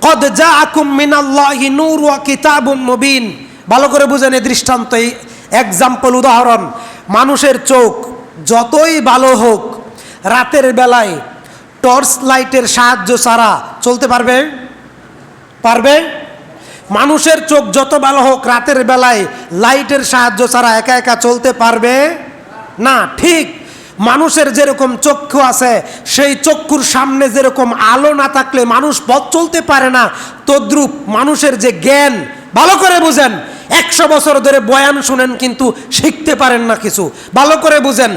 কদ জাআকুম মিনাল্লাহি নূর ওয়া কিতাবুম মুবিন। ভালো করে বুঝেন এই দৃষ্টান্ত, এই এক্সাম্পল, উদাহরণ। মানুষের চোখ যতই ভালো হোক, রাতের বেলায় টর্চ লাইটের সাহায্য ছাড়া চলতে পারবে? পারবে? মানুষের চোখ যত ভালো হোক, রাতের বেলায় লাইটের সাহায্য ছাড়া একা একা চলতে পারবে না। ঠিক মানুষের যেরকম চক্ষু আছে, সেই চক্ষুর সামনে যেরকম আলো না থাকলে মানুষ পথ চলতে পারে না, তদ্রূপ মানুষের যে জ্ঞান, ভালো করে বুঝেন, 100 বছর ধরে বয়ান শুনেন কিন্তু শিখতে পারেন না কিছু। ভালো করে বুঝেন,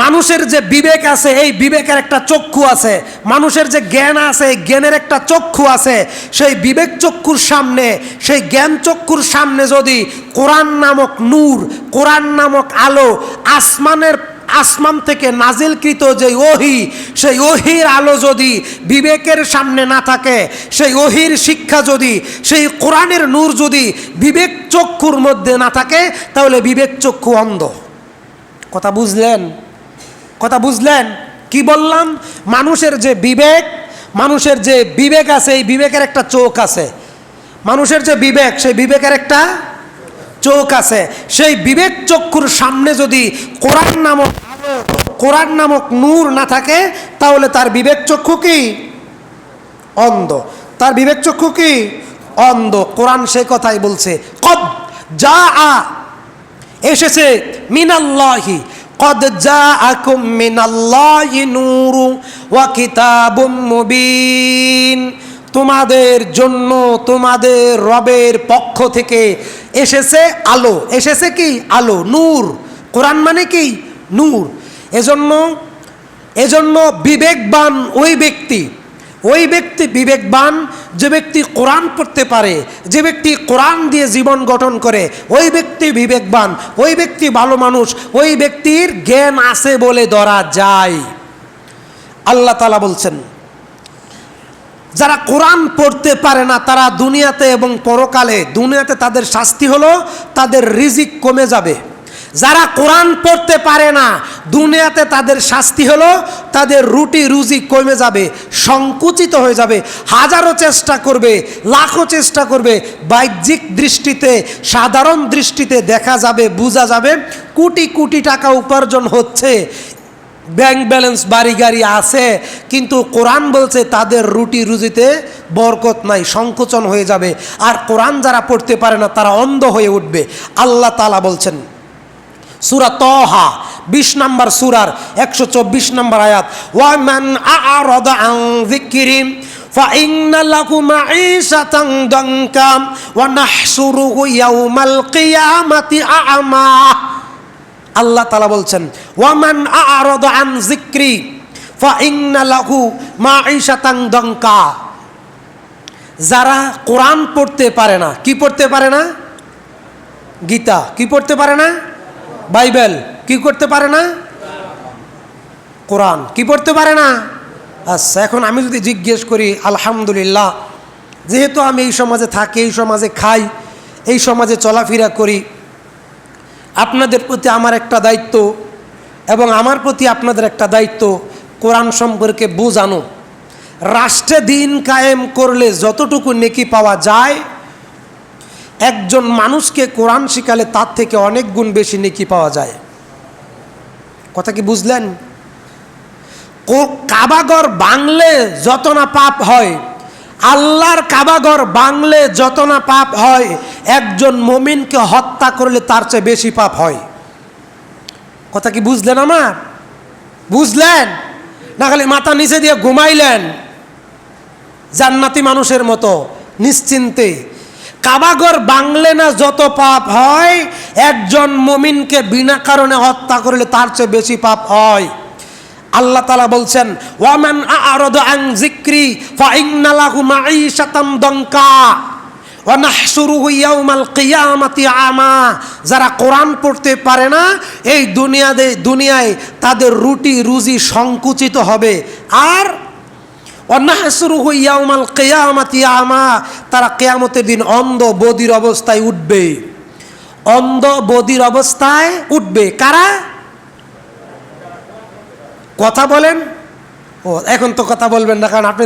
মানুষের যে বিবেক আছে, এই বিবেকের একটা চক্ষু আছে। মানুষের যে জ্ঞান আছে, এই জ্ঞানের একটা চক্ষু আছে। সেই বিবেক চক্ষুর সামনে, সেই জ্ঞান চক্ষুর সামনে যদি কোরআন নামক নূর, কোরআন নামক আলো, আসমান থেকে নাজিলকৃত যে ওহী, সেই ওহীর আলো যদি বিবেকের সামনে না থাকে, সেই ওহীর শিক্ষা যদি, সেই কোরআনের নূর যদি বিবেক চক্ষুর মধ্যে না থাকে, তাহলে বিবেক চক্ষু অন্ধ। কথা বুঝলেন? কথা বুঝলেন? কি বললাম? মানুষের যে বিবেক আছে, এই বিবেকের একটা চোখ আছে। মানুষের যে বিবেক, সেই বিবেকের একটা চোখ আছে। সেই বিবেক চক্ষুর সামনে যদি কোরআন নামক আলো, কোরআন নামক নূর না থাকে, তাহলে তার বিবেক চক্ষু কি? অন্ধ। তার বিবেক চক্ষু কি? অন্ধ। কোরআন সে কথাই বলছে, কদ জাআ, এসেছে, মিনাল্লাহি, কদ জাআকুম মিনাল্লাহি নূরু ওয়া কিতাবুম মুবিন। তোমাদের জন্য তোমাদের রবের পক্ষ থেকে এসেছে আলো। এসেছে কি? আলো, নূর। কোরআন মানে কি? নূর। এজন্য বিবেকবান ওই ব্যক্তি বিবেকবান যে ব্যক্তি কোরআন পড়তে পারে, যে ব্যক্তি কোরআন দিয়ে জীবন গঠন করে, ওই ব্যক্তি বিবেকবান, ওই ব্যক্তি ভালো মানুষ, ওই ব্যক্তির জ্ঞান আছে বলে ধরা যায়। আল্লাহ তাআলা বলছেন, যারা কোরআন পড়তে পারে না, তারা দুনিয়াতে এবং পরকালে, দুনিয়াতে তাদের শাস্তি হলো তাদের রিজিক কমে যাবে। যারা কোরআন পড়তে পারে না, দুনিয়াতে তাদের শাস্তি হলো তাদের রুটি রুজি কমে যাবে, সংকুচিত হয়ে যাবে। হাজারো চেষ্টা করবে, লাখো চেষ্টা করবে, বাহ্যিক দৃষ্টিতে, সাধারণ দৃষ্টিতে দেখা যাবে, বোঝা যাবে কোটি কোটি টাকা উপার্জন হচ্ছে, ব্যাংক ব্যালেন্স, বাড়ি গাড়ি আছে, কিন্তু কোরআন বলছে তাদের রুটি রুজিতে বরকত নাই, সংকোচন হয়ে যাবে। আর কোরআন যারা পড়তে পারে না, তারা অন্ধ হয়ে উঠবে। আল্লাহ তাআলা বলছেন, সূরা তাহা 20 নম্বর সূরার 124 নম্বর আয়াত, ওয়া মান আ'রাদা আন যিকরি ফাইন্না লাহু মাঈশাতান দানকা ওয়া নাহশুরুহু ইয়াওমাল কিয়ামাতি আ'মা। আল্লাহ তাআলা বলছেন, ওয়া মান আ'রাদা আন যিকরি ফাইন্না লাহু মাঈশাতান দানকা। যারা কোরআন পড়তে পারে না, কি পড়তে পারে না? গীতা। কি পড়তে পারে না? বাইবেল। কি করতে পারে না? কোরআন। কি পড়তে পারে না? আচ্ছা, এখন আমি যদি জিজ্ঞেস করি, আলহামদুলিল্লাহ, যেহেতু আমি এই সমাজে থাকি, এই সমাজে খাই, এই সমাজে চলাফেরা করি, আপনাদের প্রতি আমার একটা দায়িত্ব এবং আমার প্রতি আপনাদের একটা দায়িত্ব, কোরআন সম্পর্কে বোঝানো। রাষ্ট্রে দিন কায়েম করলে যতটুকু নেকি পাওয়া যায়, একজন মানুষকে কোরআন শিখালে তার থেকে অনেক গুণ বেশি নেকি পাওয়া যায়। কথা কি বুঝলেন? কাবাঘর বাংলে যত না পাপ হয়, আল্লাহর কাবাঘর বাংলে যত না পাপ হয়, একজন মুমিনকে হত্যা করলে তার চেয়ে বেশি পাপ হয়। কথা কি বুঝলেন আমার? বুঝলেন না? খালি মাথা নিচে দিয়ে ঘুমাইলেন জান্নাতি মানুষের মতো নিশ্চিন্তে। কাবাঘর বাংলে না যত পাপ হয়, একজন মুমিনকে বিনা কারণে হত্যা করলে তার চেয়ে বেশি পাপ হয়। আল্লাহ তাআলা বলছেন, ওয়া মান আ'রাদা আন যিকরি ফাইন্না লাহু মাঈশাতান দানকা ওয়া নাহশুরুহু ইয়াওমাল কিয়ামাতি আমা। যারা কোরআন পড়তে পারে না, এই দুনিয়ায় তাদের রুটি রুজি সংকুচিত হবে, আর ওয়ানাহশুরুহু ইয়াওমাল কিয়ামাতি আমা, তারা কিয়ামতের দিন অন্ধ বধির অবস্থায় উঠবে। অন্ধ বধির অবস্থায় উঠবে কারা? কথা বলেন। ও এখন তো কথা বলবেন না, কারণ আপনি